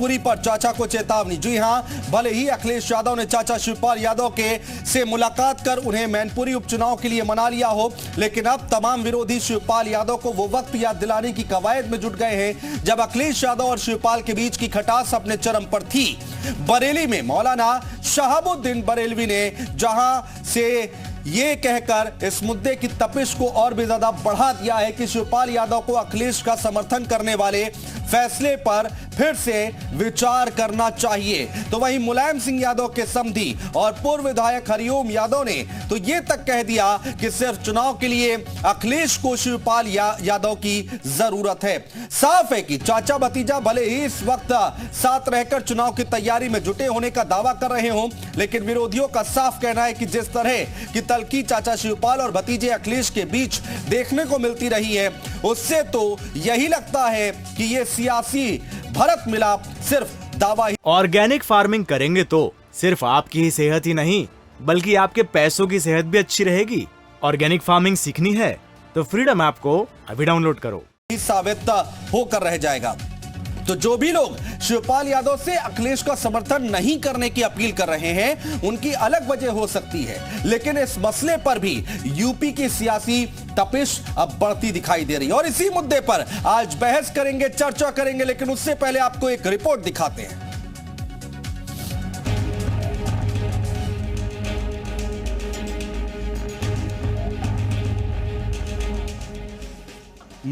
मैनपुरी पर चाचा को चेतावनी। जी हां, भले ही अखिलेश यादव ने चाचा शिवपाल यादव के से मुलाकात कर उन्हें मैनपुरी उपचुनाव के लिए मना लिया हो, लेकिन अब तमाम विरोधी शिवपाल यादव को वो वक्त याद दिलाने की कवायद में जुट गए हैं जब अखिलेश यादव और शिवपाल के बीच की खटास अपने चरम पर थी। बरेली में मौलाना शहाबुद्दीन बरेलवी ने जहां से ये कहकर इस मुद्दे की तपिश को और भी ज्यादा बढ़ा दिया है कि शिवपाल यादव को अखिलेश का समर्थन करने वाले फैसले पर फिर से विचार करना चाहिए, तो वहीं मुलायम सिंह यादव के समधी और पूर्व विधायक हरिओम यादव ने तो ये तक कह दिया कि सिर्फ चुनाव के लिए अखिलेश को शिवपाल यादव की जरूरत है। साफ है कि चाचा भतीजा भले ही इस वक्त साथ रहकर चुनाव की तैयारी में जुटे होने का दावा कर रहे हों, लेकिन विरोधियों का साफ कहना है कि जिस तरह की तलखी चाचा शिवपाल और भतीजे अखिलेश के बीच देखने को मिलती रही है, उससे तो यही लगता है कि ये सियासी भरत मिलाप सिर्फ दावा ही। ऑर्गेनिक फार्मिंग करेंगे तो सिर्फ आपकी ही सेहत ही नहीं बल्कि आपके पैसों की सेहत भी अच्छी रहेगी। ऑर्गेनिक फार्मिंग सीखनी है तो फ्रीडम ऐप को अभी डाउनलोड करो। साबित होकर रह जाएगा। तो जो भी लोग शिवपाल यादव से अखिलेश का समर्थन नहीं करने की अपील कर रहे हैं, उनकी अलग वजह हो सकती है, लेकिन इस मसले पर भी यूपी की सियासी तपिश अब बढ़ती दिखाई दे रही है और इसी मुद्दे पर आज बहस करेंगे, चर्चा करेंगे, लेकिन उससे पहले आपको एक रिपोर्ट दिखाते हैं।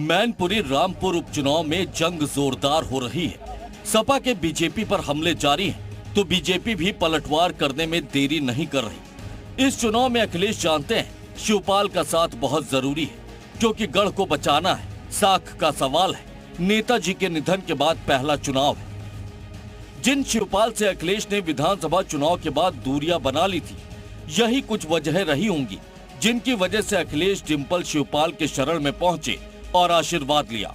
मैनपुरी रामपुर उपचुनाव में जंग जोरदार हो रही है। सपा के बीजेपी पर हमले जारी हैं, तो बीजेपी भी पलटवार करने में देरी नहीं कर रही। इस चुनाव में अखिलेश जानते हैं शिवपाल का साथ बहुत जरूरी है, क्योंकि गढ़ को बचाना है, साख का सवाल है। नेताजी के निधन के बाद पहला चुनाव है। जिन शिवपाल से अखिलेश ने विधानसभा चुनाव के बाद दूरियां बना ली थी, यही कुछ वजह रही होंगी जिनकी वजह से अखिलेश डिंपल शिवपाल के शरण में पहुंचे और आशीर्वाद लिया।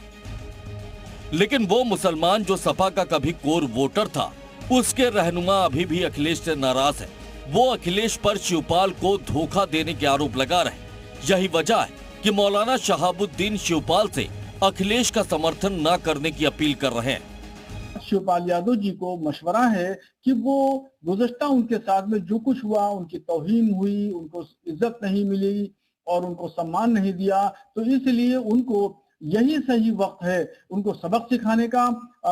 लेकिन वो मुसलमान जो सपा का कभी कोर वोटर था, उसके रहनुमा अभी भी अखिलेश से नाराज है। वो अखिलेश पर शिवपाल को धोखा देने के आरोप लगा रहे। यही वजह है कि मौलाना शहाबुद्दीन शिवपाल से अखिलेश का समर्थन न करने की अपील कर रहे हैं। शिवपाल यादव जी को मशवरा है कि वो गुज़श्ता उनके साथ में जो कुछ हुआ, उनकी तौहीन हुई, उनको इज्जत नहीं मिली और उनको सम्मान नहीं दिया, तो इसलिए उनको यही सही वक्त है उनको सबक सिखाने का।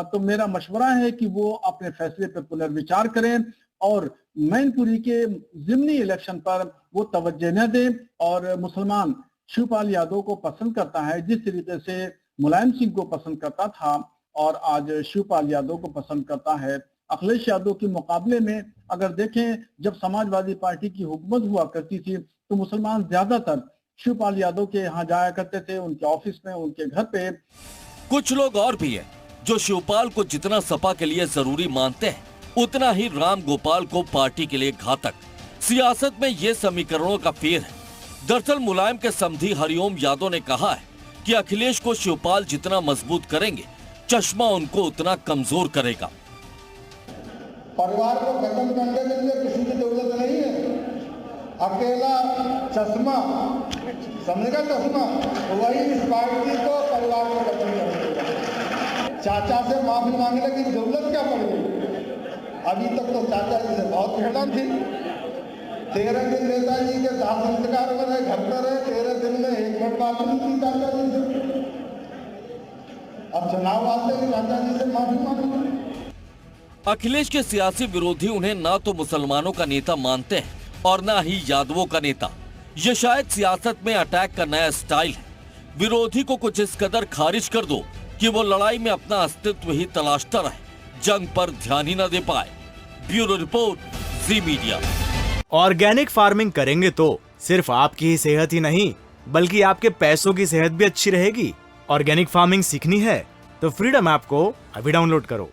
तो मेरा मशवरा है कि वो अपने फैसले पर पुनर्विचार करें और मैनपुरी के जिमनी इलेक्शन पर वो तवज्जो न दें। और मुसलमान शिवपाल यादव को पसंद करता है जिस तरीके से मुलायम सिंह को पसंद करता था और आज शिवपाल यादव को पसंद करता है। अखिलेश यादव के मुकाबले में अगर देखें, जब समाजवादी पार्टी की हुकूमत हुआ करती थी तो मुसलमान ज्यादातर शिवपाल यादव के यहाँ जाया करते थे, उनके ऑफिस में, उनके घर पे। कुछ लोग और भी हैं जो शिवपाल को जितना सपा के लिए जरूरी मानते हैं, उतना ही राम गोपाल को पार्टी के लिए घातक। सियासत में ये समीकरणों का फेर है। दरअसल मुलायम के समधी हरिओम यादव ने कहा है कि अखिलेश को शिवपाल जितना मजबूत करेंगे, चश्मा उनको उतना कमजोर करेगा। परिवार को खत्म करने के लिए किसी की जरूरत नहीं है। अकेला चश्मा, समझेगा चश्मा, वही इस पार्टी को, परिवार को खत्म कर देगा। चाचा से माफी मांगने की जरूरत क्या पड़ेगी? अभी तक तो चाचा जी से बहुत घृणा थी। 13 दिन नेताजी के दाह संस्कार में रहे, घर पर रहे, 13 दिन में एक मिनट बात नहीं की चाचा जी से। अब चुनाव आते ही चाचा जी से माफी मांगेंगे। अखिलेश के सियासी विरोधी उन्हें ना तो मुसलमानों का नेता मानते हैं और ना ही यादवों का नेता। ये शायद सियासत में अटैक का नया स्टाइल है। विरोधी को कुछ इस कदर खारिज कर दो कि वो लड़ाई में अपना अस्तित्व ही तलाशता रहे, जंग पर ध्यान ही न दे पाए। ब्यूरो रिपोर्ट, जी मीडिया। ऑर्गेनिक फार्मिंग करेंगे तो सिर्फ आपकी ही सेहत ही नहीं बल्कि आपके पैसों की सेहत भी अच्छी रहेगी। ऑर्गेनिक फार्मिंग सीखनी है तो फ्रीडम ऐप को अभी डाउनलोड करो।